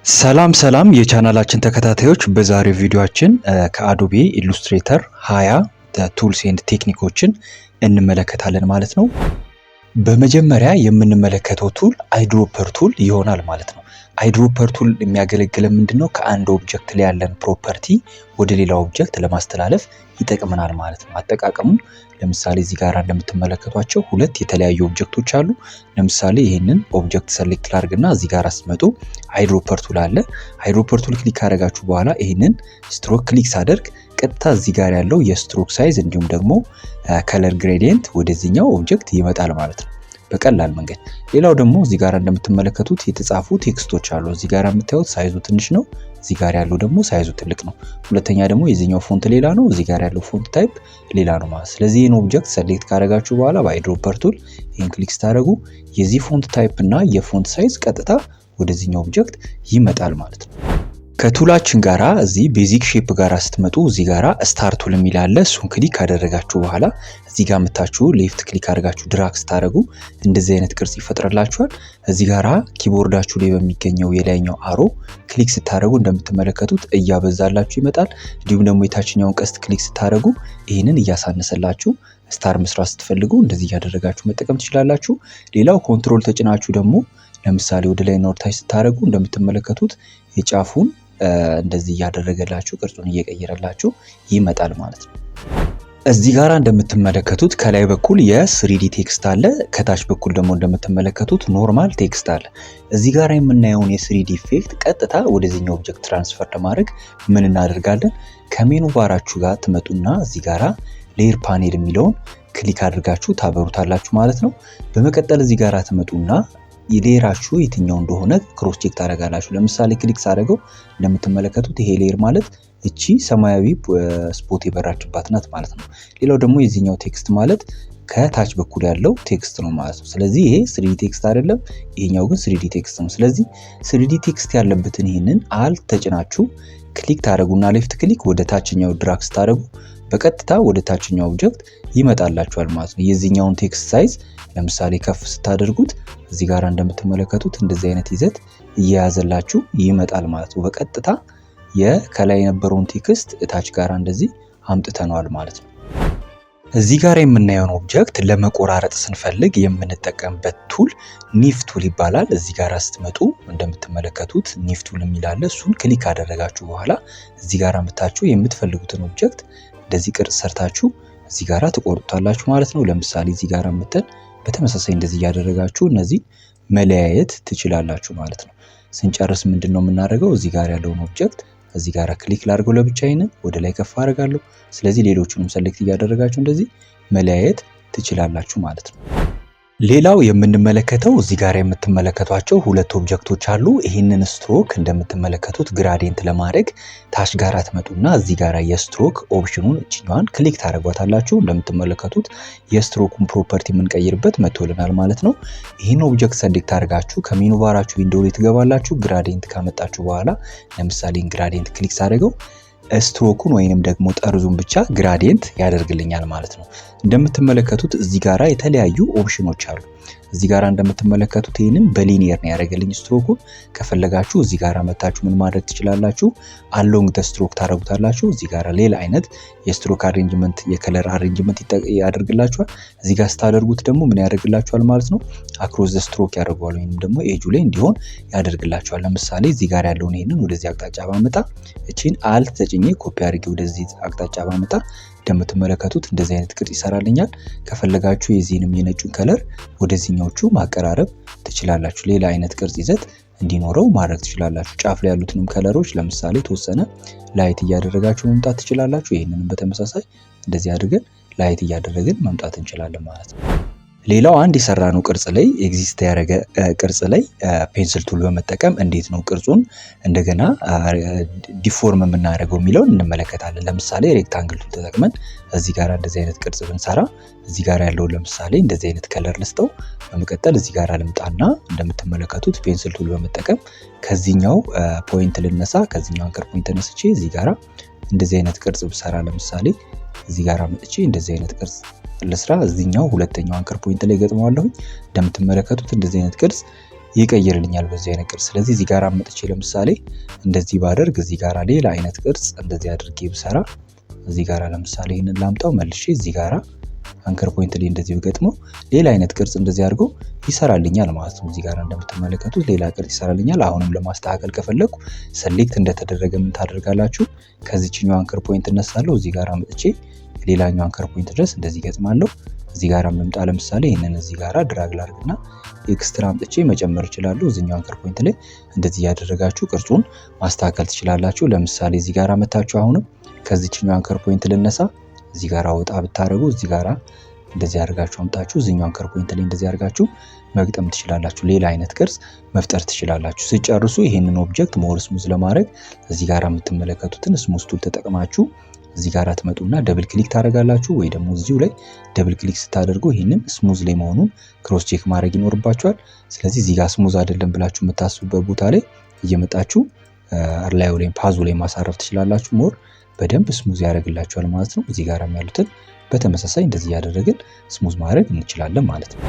ሰላም የቻናላችን ተከታታዮች በዛሬው ቪዲዮአችን ከአዶቤ ኢሉስትሬተር 20 ቱልስ ኤንድ ቴክኒኮችን እንመለከታለን ማለት ነው። በመጀመሪያ የምንመለከተው ቱል አይድሮፐር ቱል ይሆናል ማለት ነው። አይድሮፐር ቱል የሚያገለግለን ምንድነው? ከአንድ ኦብጀክት ላይ ያለን ፕሮፐርቲ ወደ ሌላ ኦብጀክት ለማስተላለፍ ይጠቅመናል ማለት ነው። አጠቃቀሙ ለምሳሌ እዚህ ጋር እንደምትመለከቷቸው ሁለት የተለያዩ ኦብጀክቶች አሉ። ለምሳሌ ይሄንን ኦብጀክት ሰሌክት ላድርግና እዚህ ጋር አስመጡ አይድሮፐር ቱል አለ። አይድሮፐር ቱል ክሊክ ካደረጋችሁ በኋላ ይሄንን ስትሮክ ክሊክ ሳደርግ ቀጥታ እዚህ ጋር ያለው የስትሮክ ሳይዝ እንዲሁም ደግሞ ከለር ግሬዲየንት ወደዚህኛው ኦብጀክት ይመጣል ማለት ነው በቀላል መንገድ። ሌላው ደግሞ እዚህ ጋር እንደምትመለከቱት የተጻፉ ቴክስቶች አሉ። እዚህ ጋር የምታዩት ሳይዙ ትንሽ ነው፣ እዚህ ጋር ያለው ደግሞ ሳይዙ ትልቅ ነው። ሁለተኛ ደግሞ የዚህኛው ፎንት ሌላ ነው፣ እዚህ ጋር ያለው ፎንት ታይፕ ሌላ ነው ማለት። ስለዚህ ይህን ኦብጀክት ሰሌክት ካደረጋችሁ በኋላ በአይድሮፐር ቱል ይህን ክሊክ ስታደርጉ የዚህ ፎንት ታይፕ እና የፎንት ሳይዝ ቀጥታ ወደዚህኛው ኦብጀክት ይመጣል ማለት ነው። ከቱላችን ጋራ እዚህ ቤዚክ ሼፕ ጋራ ስትመጡ እዚህ ጋራ ስታር ቱል የሚል አለ። እሱን ክሊክ ካደረጋችሁ በኋላ እዚህ ጋር መታችሁ ሌፍት ክሊክ አድርጋችሁ ድራግ ስታደርጉ እንደዚህ አይነት ቅርጽ ይፈጥርላችኋል። እዚህ ጋራ ኪቦርዳችሁ ላይ በሚገኘው የላይኛው አሮ ክሊክ ስታደርጉ እንደምትመለከቱት እያበዛላችሁ ይመጣል። እንዲሁም ደግሞ የታችኛውን ቀስት ክሊክ ስታደርጉ ይህንን እያሳነሰላችሁ ስታር መስራት ስትፈልጉ እንደዚህ እያደረጋችሁ መጠቀም ትችላላችሁ። ሌላው ኮንትሮል ተጭናችሁ ደግሞ ለምሳሌ ወደ ላይ እና ወደ ታች ስታደርጉ እንደምትመለከቱት የጫፉን እንደዚህ እያደረገላችሁ ቅርጹን እየቀየረላችሁ ይመጣል ማለት ነው። እዚህ ጋር እንደምትመለከቱት ከላይ በኩል የስሪዲ ቴክስት አለ፣ ከታች በኩል ደግሞ እንደምትመለከቱት ኖርማል ቴክስት አለ። እዚህ ጋር የምናየውን የስሪዲ ኢፌክት ቀጥታ ወደዚህኛው ኦብጀክት ትራንስፈር ለማድረግ ምን እናደርጋለን? ከሜኑ ባራችሁ ጋር ትመጡና እዚህ ጋራ ሌየር ፓኔል የሚለውን ክሊክ አድርጋችሁ ታበሩታላችሁ ማለት ነው። በመቀጠል እዚህ ጋራ ትመጡና የሌየራችሁ የትኛው እንደሆነ ክሮስ ቼክ ታደርጋላችሁ። ለምሳሌ ክሊክ ሳደርገው እንደምትመለከቱት ይሄ ሌየር ማለት እቺ ሰማያዊ ስፖት የበራችባት ናት ማለት ነው። ሌላው ደግሞ የዚህኛው ቴክስት ማለት ከታች በኩል ያለው ቴክስት ነው ማለት ነው። ስለዚህ ይሄ ስሪዲ ቴክስት አይደለም፣ ይሄኛው ግን ስሪዲ ቴክስት ነው። ስለዚህ ስሪዲ ቴክስት ያለበትን ይሄንን አልት ተጭናችሁ ክሊክ ታደርጉና ሌፍት ክሊክ ወደ ታችኛው ድራግ ስታደርጉ በቀጥታ ወደ ታችኛው ኦብጀክት ይመጣላችኋል ማለት ነው። የዚህኛውን ቴክስት ሳይዝ ለምሳሌ ከፍ ስታደርጉት እዚህ ጋር እንደምትመለከቱት እንደዚህ አይነት ይዘት እየያዘላችሁ ይመጣል ማለት ነው። በቀጥታ ከላይ የነበረውን ቴክስት እታች ጋር እንደዚህ አምጥተነዋል ማለት ነው። እዚህ ጋር የምናየውን ኦብጀክት ለመቆራረጥ ስንፈልግ የምንጠቀምበት ቱል ኒፍ ቱል ይባላል። እዚህ ጋር ስትመጡ እንደምትመለከቱት ኒፍ ቱል የሚል አለ። እሱን ክሊክ ካደረጋችሁ በኋላ እዚህ ጋር አምጥታችሁ የምትፈልጉትን ኦብጀክት እንደዚህ ቅርጽ ሰርታችሁ እዚህ ጋር ትቆርጡታላችሁ ማለት ነው። ለምሳሌ እዚህ ጋር አምጥተን በተመሳሳይ እንደዚህ እያደረጋችሁ እነዚህ መለያየት ትችላላችሁ ማለት ነው። ስንጨርስ ምንድነው የምናደርገው? እዚህ ጋር ያለውን ኦብጀክት እዚህ ጋር ክሊክ ላድርገው ለብቻዬን ወደ ላይ ከፍ አደርጋለሁ። ስለዚህ ሌሎቹንም ሰሌክት እያደረጋችሁ እንደዚህ መለያየት ትችላላችሁ ማለት ነው። ሌላው የምንመለከተው እዚህ ጋር የምትመለከቷቸው ሁለት ኦብጀክቶች አሉ። ይህንን ስትሮክ እንደምትመለከቱት ግራዲየንት ለማድረግ ታች ጋር ትመጡና እዚህ ጋር የስትሮክ ኦፕሽኑን እችኛዋን ክሊክ ታደርጓታላችሁ። እንደምትመለከቱት የስትሮኩን ፕሮፐርቲ የምንቀይርበት መጥቶልናል ማለት ነው። ይህን ኦብጀክት ሰሌክት አድርጋችሁ ከሜኑ ባራችሁ ዊንዶው ላይ ትገባላችሁ። ግራዲየንት ካመጣችሁ በኋላ ለምሳሌ ግራዲየንት ክሊክ ሳደርገው ስትሮኩን ወይንም ደግሞ ጠርዙን ብቻ ግራዲየንት ያደርግልኛል ማለት ነው። እንደምትመለከቱት እዚህ ጋራ የተለያዩ ኦፕሽኖች አሉ። እዚህ ጋራ እንደምትመለከቱት ይሄንን በሊኒየር ነው ያደረገልኝ ስትሮኩን። ከፈለጋችሁ እዚህ ጋራ መታችሁ ምን ማድረግ ትችላላችሁ? አሎንግ ዘ ስትሮክ ታደርጉታላችሁ። እዚህ ጋራ ሌላ አይነት የስትሮክ አሬንጅመንት የከለር አሬንጅመንት ያደርግላችኋል። እዚህ ጋር ስታደርጉት ደግሞ ምን ያደርግላችኋል ማለት ነው? አክሮስ ዘ ስትሮክ ያደርገዋል ወይንም ደግሞ ኤጁ ላይ እንዲሆን ያደርግላችኋል። ለምሳሌ እዚህ ጋር ያለውን ይሄንን ወደዚህ አቅጣጫ ባመጣ እቺን አልት ተጭኜ ኮፒ አድርጌ ወደዚህ አቅጣጫ ባመጣ እንደምትመለከቱት እንደዚህ አይነት ቅርጽ ይሰራልኛል። ከፈለጋችሁ የዚህንም የነጩን ከለር ወደዚህኛዎቹ ማቀራረብ ትችላላችሁ። ሌላ አይነት ቅርጽ ይዘት እንዲኖረው ማድረግ ትችላላችሁ። ጫፍ ላይ ያሉትንም ከለሮች ለምሳሌ ተወሰነ ላይት እያደረጋችሁ መምጣት ትችላላችሁ። ይህንንም በተመሳሳይ እንደዚህ አድርገን ላይት እያደረግን መምጣት እንችላለን ማለት ነው። ሌላው አንድ የሰራነው ቅርጽ ላይ ኤግዚስት ያደረገ ቅርጽ ላይ ፔንስል ቱል በመጠቀም እንዴት ነው ቅርጹን እንደገና ዲፎርም የምናደርገው የሚለውን እንመለከታለን። ለምሳሌ ሬክታንግል ቱል ተጠቅመን እዚህ ጋር እንደዚህ አይነት ቅርጽ ብንሰራ እዚህ ጋር ያለው ለምሳሌ እንደዚህ አይነት ከለር ልስጠው። በመቀጠል እዚህ ጋር ልምጣና እንደምትመለከቱት ፔንስል ቱል በመጠቀም ከዚህኛው ፖይንት ልነሳ፣ ከዚህኛው አንከር ፖይንት ተነስቼ እዚህ ጋር እንደዚህ አይነት ቅርጽ ብሰራ ለምሳሌ እዚህ ጋር መጥቼ እንደዚህ አይነት ቅርጽ ልስራ። እዚህኛው ሁለተኛው አንከር ፖይንት ላይ ገጥመዋለሁ። እንደምትመለከቱት እንደዚህ አይነት ቅርጽ ይቀይርልኛል በዚህ አይነት ቅርጽ። ስለዚህ እዚህ ጋር አመጥቼ ለምሳሌ እንደዚህ ባደርግ እዚህ ጋር ሌላ አይነት ቅርጽ እንደዚህ አድርጌ ብሰራ እዚህ ጋር ለምሳሌ ይሄንን ላምጣው መልሼ እዚህ ጋር አንከር ፖይንት ላይ እንደዚህ ብገጥመው ሌላ አይነት ቅርጽ እንደዚህ አድርጎ ይሰራልኛል ማለት ነው። እዚህ ጋር እንደምትመለከቱት ሌላ ቅርጽ ይሰራልኛል። አሁንም ለማስተካከል ከፈለኩ ሰሌክት እንደተደረገ ምን ታደርጋላችሁ ከዚህኛው አንከር ፖይንት እነሳለሁ እዚህ ጋር አመጥቼ ሌላኛው አንከር ፖይንት ድረስ እንደዚህ ገጥማለሁ። እዚህ ጋር ልምጣ ለምሳሌ ይሄንን እዚህ ጋር ድራግ ላድርግና ኤክስትራ አምጥቼ መጨመር እችላለሁ። እዚህኛው አንከር ፖይንት ላይ እንደዚህ ያደረጋችሁ ቅርጹን ማስተካከል ትችላላችሁ። ለምሳሌ እዚህ ጋር መታችሁ አሁንም ከዚህኛው አንከር ፖይንት ልነሳ እዚህ ጋር ወጣ ብታረጉ እዚህ ጋር እንደዚህ አድርጋችሁ አምጣችሁ እዚህኛው አንከር ፖይንት ላይ እንደዚህ አድርጋችሁ መግጠም ትችላላችሁ። ሌላ አይነት ቅርጽ መፍጠር ትችላላችሁ። ሲጨርሱ ይሄንን ኦብጀክት ሞር ስሙዝ ለማድረግ እዚህ ጋር የምትመለከቱትን ስሙዝ ቱል ተጠቅማችሁ እዚህ ጋር ትመጡና ደብል ክሊክ ታደርጋላችሁ ወይ ደግሞ እዚሁ ላይ ደብል ክሊክ ስታደርጉ ይሄንን ስሙዝ ላይ መሆኑን ክሮስ ቼክ ማድረግ ይኖርባችኋል። ስለዚህ እዚህ ጋር ስሙዝ አይደለም ብላችሁ የምታስቡበት ቦታ ላይ እየመጣችሁ ላዩ ላይ ፓዙ ላይ ማሳረፍ ትችላላችሁ። ሞር በደንብ ስሙዝ ያደርግላችኋል ማለት ነው። እዚህ ጋርም ያሉትን በተመሳሳይ እንደዚህ ያደረግን ስሙዝ ማድረግ እንችላለን ማለት ነው።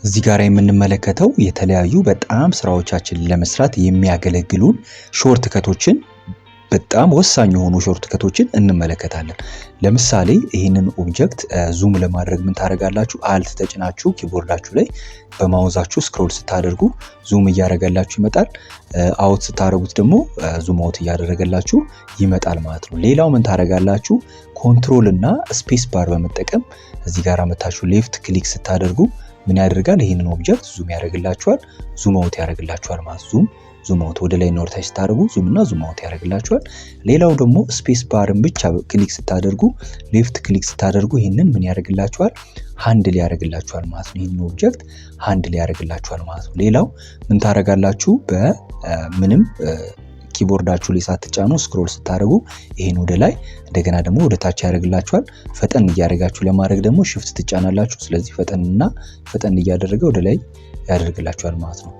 እዚህ ጋር የምንመለከተው የተለያዩ በጣም ስራዎቻችንን ለመስራት የሚያገለግሉን ሾርት ከቶችን በጣም ወሳኝ የሆኑ ሾርት ከቶችን እንመለከታለን። ለምሳሌ ይህንን ኦብጀክት ዙም ለማድረግ ምን ታደርጋላችሁ? አልት ተጭናችሁ ኪቦርዳችሁ ላይ በማውዛችሁ ስክሮል ስታደርጉ ዙም እያደረገላችሁ ይመጣል። አውት ስታደርጉት ደግሞ ዙም አውት እያደረገላችሁ ይመጣል ማለት ነው። ሌላው ምን ታደርጋላችሁ? ኮንትሮል እና ስፔስ ባር በመጠቀም እዚህ ጋር መታችሁ ሌፍት ክሊክ ስታደርጉ ምን ያደርጋል? ይህንን ኦብጀክት ዙም ያደርግላችኋል፣ ዙም አውት ያደርግላችኋል ማለት ዙም አውት ወደ ላይ እና ወደ ታች ስታደርጉ ዙም እና ዙም አውት ያደርግላችኋል። ሌላው ደግሞ ስፔስ ባርን ብቻ ክሊክ ስታደርጉ ሌፍት ክሊክ ስታደርጉ ይህንን ምን ያደርግላችኋል? ሃንድል ያደርግላችኋል ማለት ነው። ይህንን ኦብጀክት ሃንድል ያደርግላችኋል ማለት ነው። ሌላው ምን ታደርጋላችሁ? በምንም ኪቦርዳችሁ ላይ ሳትጫኑ ስክሮል ስታደርጉ ይሄን ወደ ላይ እንደገና ደግሞ ወደ ታች ያደርግላችኋል። ፈጠን እያደረጋችሁ ለማድረግ ደግሞ ሽፍት ትጫናላችሁ። ስለዚህ ፈጠን እያደረገ ወደ ላይ ያደርግላችኋል ማለት ነው።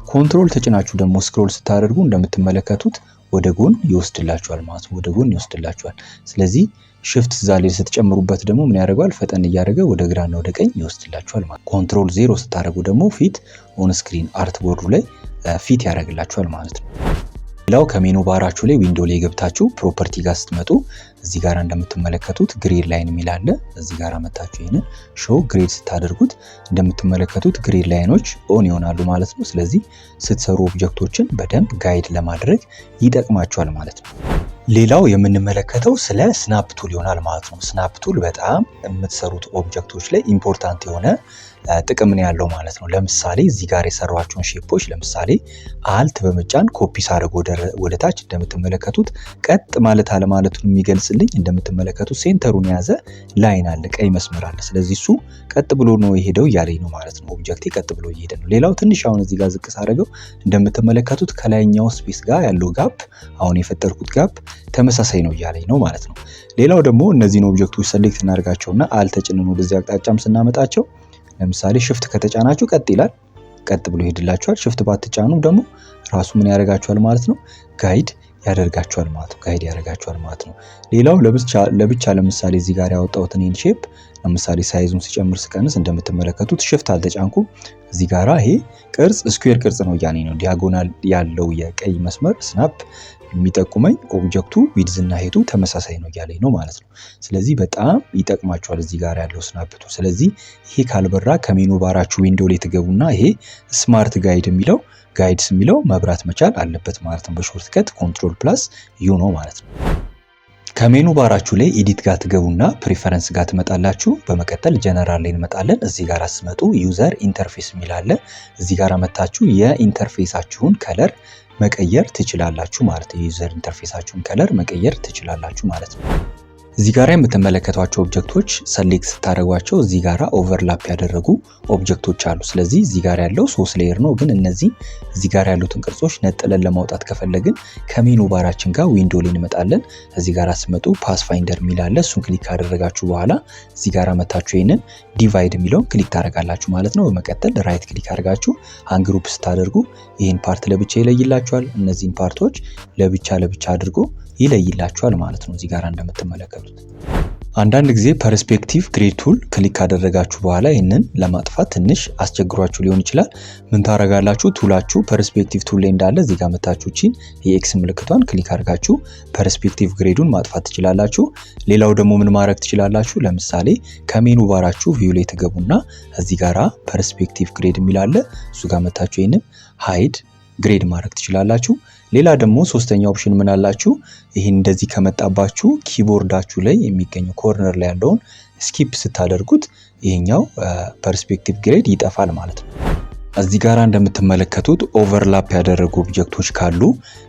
ኮንትሮል ተጭናችሁ ደግሞ ስክሮል ስታደርጉ እንደምትመለከቱት ወደ ጎን ይወስድላችኋል ማለት ነው። ወደ ጎን ይወስድላችኋል። ስለዚህ ሽፍት ዛሌ ስትጨምሩበት ደግሞ ምን ያደርጋል? ፈጠን እያደረገ ወደ ግራና ወደ ቀኝ ይወስድላችኋል ማለት ነው። ኮንትሮል 0 ስታደርጉ ደግሞ ፊት ኦን ስክሪን አርት ቦርዱ ላይ ፊት ያደርግላችኋል ማለት ነው። ሌላው ከሜኑ ባራችሁ ላይ ዊንዶው ላይ ገብታችሁ ፕሮፐርቲ ጋር ስትመጡ እዚህ ጋር እንደምትመለከቱት ግሬድ ላይን የሚል አለ። እዚህ ጋር መታችሁ ይሄንን ሾው ግሬድ ስታደርጉት እንደምትመለከቱት ግሬድ ላይኖች ኦን ይሆናሉ ማለት ነው። ስለዚህ ስትሰሩ ኦብጀክቶችን በደንብ ጋይድ ለማድረግ ይጠቅማችኋል ማለት ነው። ሌላው የምንመለከተው ስለ ስናፕ ቱል ይሆናል ማለት ነው። ስናፕ ቱል በጣም የምትሰሩት ኦብጀክቶች ላይ ኢምፖርታንት የሆነ ጥቅም ነው ያለው ማለት ነው። ለምሳሌ እዚህ ጋር የሰሯቸውን ሼፖች ለምሳሌ አልት በመጫን ኮፒ ሳደርግ ወደ ታች እንደምትመለከቱት ቀጥ ማለት አለማለቱን የሚገልጽልኝ እንደምትመለከቱት ሴንተሩን የያዘ ላይን አለ፣ ቀይ መስመር አለ። ስለዚህ እሱ ቀጥ ብሎ ነው የሄደው እያለኝ ነው ማለት ነው። ኦብጀክቴ ቀጥ ብሎ እየሄደ ነው። ሌላው ትንሽ አሁን እዚህ ጋር ዝቅ ሳደርገው እንደምትመለከቱት ከላይኛው ስፔስ ጋር ያለው ጋፕ አሁን የፈጠርኩት ጋፕ ተመሳሳይ ነው እያለኝ ነው ማለት ነው። ሌላው ደግሞ እነዚህን ኦብጀክቶች ሰሌክት እናደርጋቸውና አልት ተጭነን ወደዚህ አቅጣጫም ስናመጣቸው ለምሳሌ ሽፍት ከተጫናችሁ ቀጥ ይላል፣ ቀጥ ብሎ ይሄድላችኋል። ሽፍት ባትጫኑ ደግሞ ራሱ ምን ያደርጋችኋል ማለት ነው? ጋይድ ያደርጋችኋል ማለት ነው። ጋይድ ያደርጋችኋል ማለት ነው። ሌላው ለብቻ ለምሳሌ እዚህ ጋር ያወጣሁትን ይሄን ሼፕ ለምሳሌ ሳይዙን ሲጨምር ስቀንስ እንደምትመለከቱት ሽፍት አልተጫንኩም። እዚህ ጋራ ይሄ ቅርጽ ስኩዌር ቅርጽ ነው እያለኝ ነው። ዲያጎናል ያለው የቀይ መስመር ስናፕ የሚጠቁመኝ ኦብጀክቱ ዊድዝ እና ሄቱ ተመሳሳይ ነው እያለኝ ነው ማለት ነው። ስለዚህ በጣም ይጠቅማችኋል እዚህ ጋር ያለው ስናፕቱ። ስለዚህ ይሄ ካልበራ ከሜኑ ባራችሁ ዊንዶው ላይ ትገቡና ይሄ ስማርት ጋይድስ የሚለው መብራት መቻል አለበት ማለት ነው። በሾርት ከት ኮንትሮል ፕላስ ዩ ነው ማለት ነው። ከሜኑ ባራችሁ ላይ ኤዲት ጋር ትገቡና ፕሪፈረንስ ጋር ትመጣላችሁ። በመቀጠል ጀነራል ላይ እንመጣለን። እዚህ ጋር አስመጡ ዩዘር ኢንተርፌስ የሚል አለ። እዚህ ጋር መታችሁ የኢንተርፌሳችሁን ከለር መቀየር ትችላላችሁ ማለት ነው። የዩዘር ኢንተርፌሳችሁን ከለር መቀየር ትችላላችሁ ማለት ነው። እዚህ ጋር የምትመለከቷቸው ኦብጀክቶች ሰሌክት ስታደርጓቸው እዚህ ጋር ኦቨርላፕ ያደረጉ ኦብጀክቶች አሉ። ስለዚህ እዚህ ጋር ያለው 3 ሌየር ነው። ግን እዚህ ጋር ያሉትን ቅርጾች ነጥለን ለማውጣት ከፈለግን ከሜኑ ባራችን ጋር ዊንዶው ላይ እንመጣለን። እዚህ ጋር ስመጡ ፓስ ፋይንደር የሚል አለ። እሱን ክሊክ ካደረጋችሁ በኋላ እዚህ ጋር መታችሁ ይሄንን ዲቫይድ የሚለውን ክሊክ ታደርጋላችሁ ማለት ነው። በመቀጠል ራይት ክሊክ አድርጋችሁ አንግሩፕ ስታደርጉ ይሄን ፓርት ለብቻ ይለይላችኋል። እነዚህን ፓርቶች ለብቻ አድርጎ ይለይላችኋል ማለት ነው። እዚህ ጋር እንደምትመለከቱት አንዳንድ ጊዜ ፐርስፔክቲቭ ግሬድ ቱል ክሊክ ካደረጋችሁ በኋላ ይህንን ለማጥፋት ትንሽ አስቸግሯችሁ ሊሆን ይችላል። ምን ታደርጋላችሁ? ቱላችሁ ፐርስፔክቲቭ ቱል ላይ እንዳለ እዚህ ጋር መታችሁ ቺን የኤክስ ምልክቷን ክሊክ አድርጋችሁ ፐርስፔክቲቭ ግሬዱን ማጥፋት ትችላላችሁ። ሌላው ደግሞ ምን ማድረግ ትችላላችሁ? ለምሳሌ ከሜኑ ባራችሁ ቪው ላይ ተገቡና እዚህ ጋራ ፐርስፔክቲቭ ግሬድ የሚል አለ። እሱ ጋር መታችሁ ይሄንን ሃይድ ግሬድ ማድረግ ትችላላችሁ። ሌላ ደግሞ ሶስተኛ ኦፕሽን ምን አላችሁ? ይሄን እንደዚህ ከመጣባችሁ ኪቦርዳችሁ ላይ የሚገኘው ኮርነር ላይ ያለውን ስኪፕ ስታደርጉት ይሄኛው ፐርስፔክቲቭ ግሬድ ይጠፋል ማለት ነው። እዚህ ጋር እንደምትመለከቱት ኦቨርላፕ ያደረጉ ኦብጀክቶች ካሉ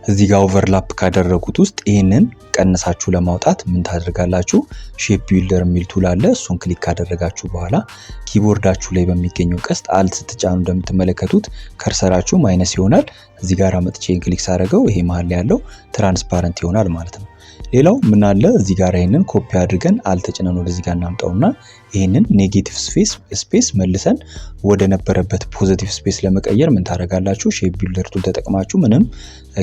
እዚህ ጋር ኦቨርላፕ ካደረጉት ውስጥ ይሄንን ቀንሳችሁ ለማውጣት ምን ታደርጋላችሁ? ሼፕ ቢልደር የሚል ቱል አለ። እሱን ክሊክ ካደረጋችሁ በኋላ ኪቦርዳችሁ ላይ በሚገኘው ቀስት አልት ስትጫኑ እንደምትመለከቱት ከርሰራችሁ ማይነስ ይሆናል። እዚህ ጋር መጥቼ ክሊክ ሳደርገው ይሄ መሃል ላይ ያለው ትራንስፓረንት ይሆናል ማለት ነው። ሌላው ምን አለ እዚህ ጋር ይሄንን ኮፒ አድርገን አልተጭነን ወደዚህ ጋር እናምጣውና ይሄንን ኔጌቲቭ ስፔስ መልሰን ወደ ነበረበት ፖዚቲቭ ስፔስ ለመቀየር ምን ታደርጋላችሁ? ሼፕ ቢልደር ቱል ተጠቅማችሁ ምንም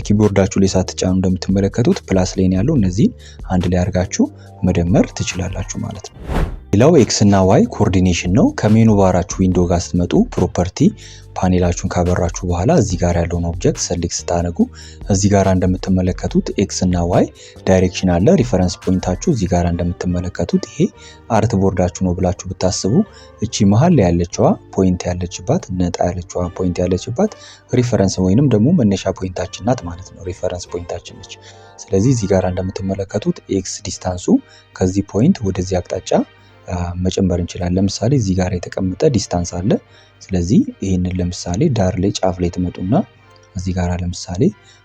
ኪቦርዳችሁ ላይ ሳትጫኑ እንደምትመለከቱት ፕላስ ላይ ያለው እነዚህን አንድ ላይ አድርጋችሁ መደመር ትችላላችሁ ማለት ነው። ሌላው ኤክስ እና ዋይ ኮኦርዲኔሽን ነው። ከሜኑ ባራችሁ ዊንዶው ጋር ስትመጡ ፕሮፐርቲ ፓኔላችሁን ካበራችሁ በኋላ እዚህ ጋር ያለውን ኦብጀክት ሰሌክት ስታደርጉ እዚህ ጋር እንደምትመለከቱት ኤክስ እና ዋይ ዳይሬክሽን አለ። ሪፈረንስ ፖይንታችሁ እዚህ ጋር እንደምትመለከቱት ይሄ አርት ቦርዳችሁ ነው ብላችሁ ብታስቡ እቺ መሃል ላይ ያለችዋ ፖይንት ያለችባት ነጣ ያለችዋ ፖይንት ያለችባት ሪፈረንስ ወይንም ደግሞ መነሻ ፖይንታችን ናት ማለት ነው። ሪፈረንስ ፖይንታችን ነች። ስለዚህ እዚህ ጋር እንደምትመለከቱት ኤክስ ዲስታንሱ ከዚህ ፖይንት ወደዚህ አቅጣጫ መጨመር እንችላለን። ለምሳሌ እዚህ ጋር የተቀመጠ ዲስታንስ አለ። ስለዚህ ይሄንን ለምሳሌ ዳር ላይ ጫፍ ላይ ተመጡና እዚህ ጋር ለምሳሌ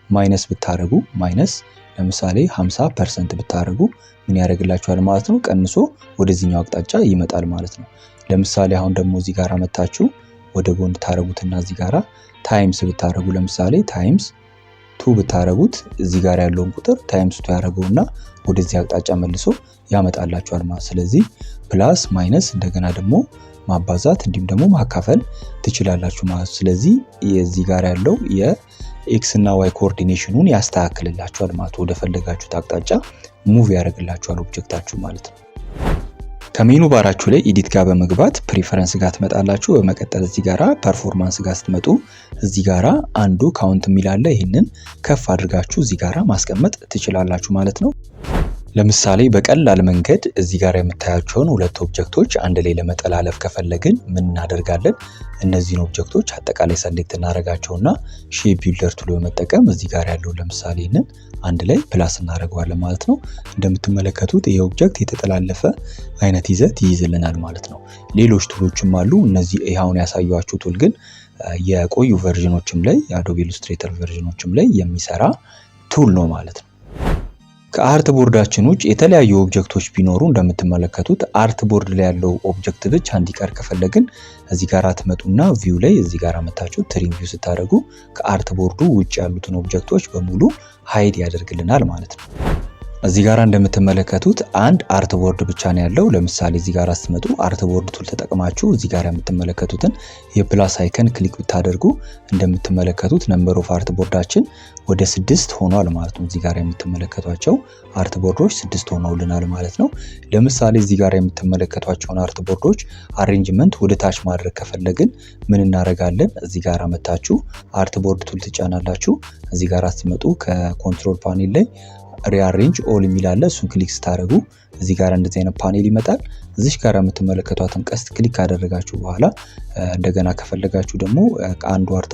ማይነስ ብታረጉ ማይነስ ለምሳሌ 50% ብታረጉ ምን ያደርግላችኋል ማለት ነው? ቀንሶ ወደዚህኛው አቅጣጫ ይመጣል ማለት ነው። ለምሳሌ አሁን ደግሞ እዚህ ጋር መታችሁ ወደ ጎን ታረጉትና እዚህ ጋር ታይምስ ብታረጉ ለምሳሌ ታይምስ 2 ብታረጉት እዚህ ጋር ያለውን ቁጥር ታይምስ 2 ያደርገውና ወደዚህ አቅጣጫ መልሶ ያመጣላችኋል ማለት። ስለዚህ ፕላስ ማይነስ እንደገና ደግሞ ማባዛት እንዲሁም ደግሞ ማካፈል ትችላላችሁ ማለት። ስለዚህ የዚህ ጋር ያለው የኤክስ እና ዋይ ኮኦርዲኔሽኑን ያስተካክልላችኋል ማለት ወደ ፈለጋችሁት አቅጣጫ ሙቭ ያደርግላችኋል ኦብጀክታችሁ ማለት ነው። ከሜኑ ባራችሁ ላይ ኤዲት ጋር በመግባት ፕሪፈረንስ ጋር ትመጣላችሁ። በመቀጠል እዚህ ጋራ ፐርፎርማንስ ጋር ስትመጡ እዚህ ጋራ አንዱ ካውንት የሚል አለ። ይህንን ከፍ አድርጋችሁ እዚህ ጋራ ማስቀመጥ ትችላላችሁ ማለት ነው። ለምሳሌ በቀላል መንገድ እዚህ ጋር የምታያቸውን ሁለት ኦብጀክቶች አንድ ላይ ለመጠላለፍ ከፈለግን ምን እናደርጋለን? እነዚህን ኦብጀክቶች አጠቃላይ ሰሌክት እናደርጋቸውና ሼፕ ቢልደር ቱል በመጠቀም እዚህ ጋር ያለው ለምሳሌ ይህንን አንድ ላይ ፕላስ እናደርገዋለን ማለት ነው። እንደምትመለከቱት ይሄ ኦብጀክት የተጠላለፈ አይነት ይዘት ይይዝልናል ማለት ነው። ሌሎች ቱሎችም አሉ። እነዚህ አሁን ያሳየኋችሁ ቱል ግን የቆዩ ቨርዥኖችም ላይ የአዶቤ ኢሉስትሬተር ቨርዥኖችም ላይ የሚሰራ ቱል ነው ማለት ነው። ከአርት ቦርዳችን ውጭ የተለያዩ ኦብጀክቶች ቢኖሩ እንደምትመለከቱት አርት ቦርድ ላይ ያለው ኦብጀክት ብቻ እንዲቀር ከፈለግን እዚህ ጋር ትመጡና ቪው ላይ እዚህ ጋር መታችሁ ትሪም ቪው ስታደርጉ ከአርት ቦርዱ ውጭ ያሉትን ኦብጀክቶች በሙሉ ሃይድ ያደርግልናል ማለት ነው። እዚህ ጋር እንደምትመለከቱት አንድ አርት ቦርድ ብቻ ነው ያለው። ለምሳሌ እዚህ ጋር ስትመጡ አርት ቦርድ ቱል ተጠቅማችሁ እዚህ ጋር የምትመለከቱትን የፕላስ አይከን ክሊክ ብታደርጉ እንደምትመለከቱት ነምበር ኦፍ አርት ቦርዳችን ወደ 6 ሆኗል ማለት ነው። እዚህ ጋር የምትመለከቷቸው አርት ቦርዶች 6 ሆነውልናል ማለት ነው። ለምሳሌ እዚህ ጋር የምትመለከቷቸውን አርት ቦርዶች አሬንጅመንት ወደ ታች ማድረግ ከፈለግን ምን እናደርጋለን? እዚህ ጋር መታችሁ አርት ቦርድ ቱል ትጫናላችሁ። እዚህ ጋር ስትመጡ ከኮንትሮል ፓኔል ላይ ሪአሬንጅ ኦል የሚል አለ። እሱን ክሊክ ስታደርጉ እዚህ ጋር እንደዚህ አይነት ፓኔል ይመጣል። እዚህ ጋር የምትመለከቷትን ቀስት ክሊክ ካደረጋችሁ በኋላ እንደገና ከፈለጋችሁ ደግሞ ከአንዱ አርት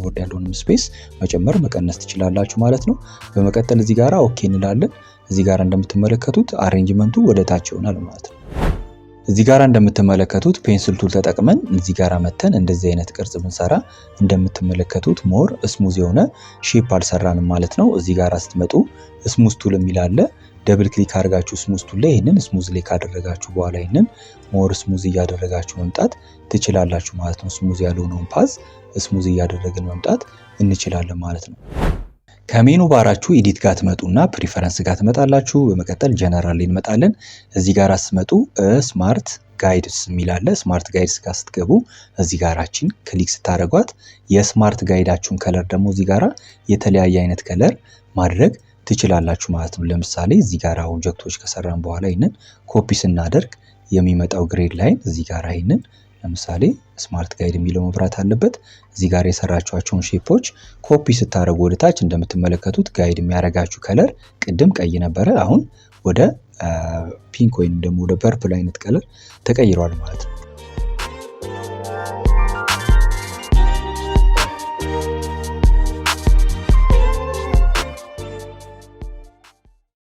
ቦርድ ያለውን ስፔስ መጨመር መቀነስ ትችላላችሁ ማለት ነው። በመቀጠል እዚህ ጋር ኦኬ እንላለን። እዚህ ጋር እንደምትመለከቱት አሬንጅመንቱ ወደ ታች ይሆናል ማለት ነው። እዚህ ጋር እንደምትመለከቱት ፔንስል ቱል ተጠቅመን እዚህ ጋር መተን እንደዚህ አይነት ቅርጽ ብንሰራ እንደምትመለከቱት ሞር ስሙዝ የሆነ ሼፕ አልሰራንም ማለት ነው። እዚህ ጋር ስትመጡ ስሙዝ ቱል የሚል አለ። ደብል ክሊክ አድርጋችሁ ስሙዝ ቱል ላይ ይሄንን ስሙዝ ላይ ካደረጋችሁ በኋላ ይሄንን ሞር ስሙዝ እያደረጋችሁ መምጣት ትችላላችሁ ማለት ነው። ስሙዝ ያልሆነውን ፓዝ ስሙዝ እያደረግን መምጣት እንችላለን ማለት ነው። ከሜኑ ባራችሁ ኤዲት ጋር ትመጡና ፕሪፈረንስ ጋር ትመጣላችሁ። በመቀጠል ጀነራል ላይ እንመጣለን። እዚህ ጋር ስትመጡ ስማርት ጋይድስ የሚል አለ። ስማርት ጋይድስ ጋር ስትገቡ እዚህ ጋራችን ክሊክ ስታደርጓት የስማርት ጋይዳችሁን ከለር ደግሞ እዚህ ጋራ የተለያየ አይነት ከለር ማድረግ ትችላላችሁ ማለት ነው። ለምሳሌ እዚህ ጋር ኦብጀክቶች ከሰራን በኋላ ይህንን ኮፒ ስናደርግ የሚመጣው ግሬድ ላይን እዚህ ጋር ይህንን ለምሳሌ ስማርት ጋይድ የሚለው መብራት አለበት። እዚህ ጋር የሰራችኋቸውን ሼፖች ኮፒ ስታደርጉ ወደ ታች እንደምትመለከቱት ጋይድ የሚያደርጋችሁ ከለር ቅድም ቀይ ነበረ፣ አሁን ወደ ፒንክ ወይም ደግሞ ወደ ፐርፕል አይነት ከለር ተቀይሯል ማለት ነው።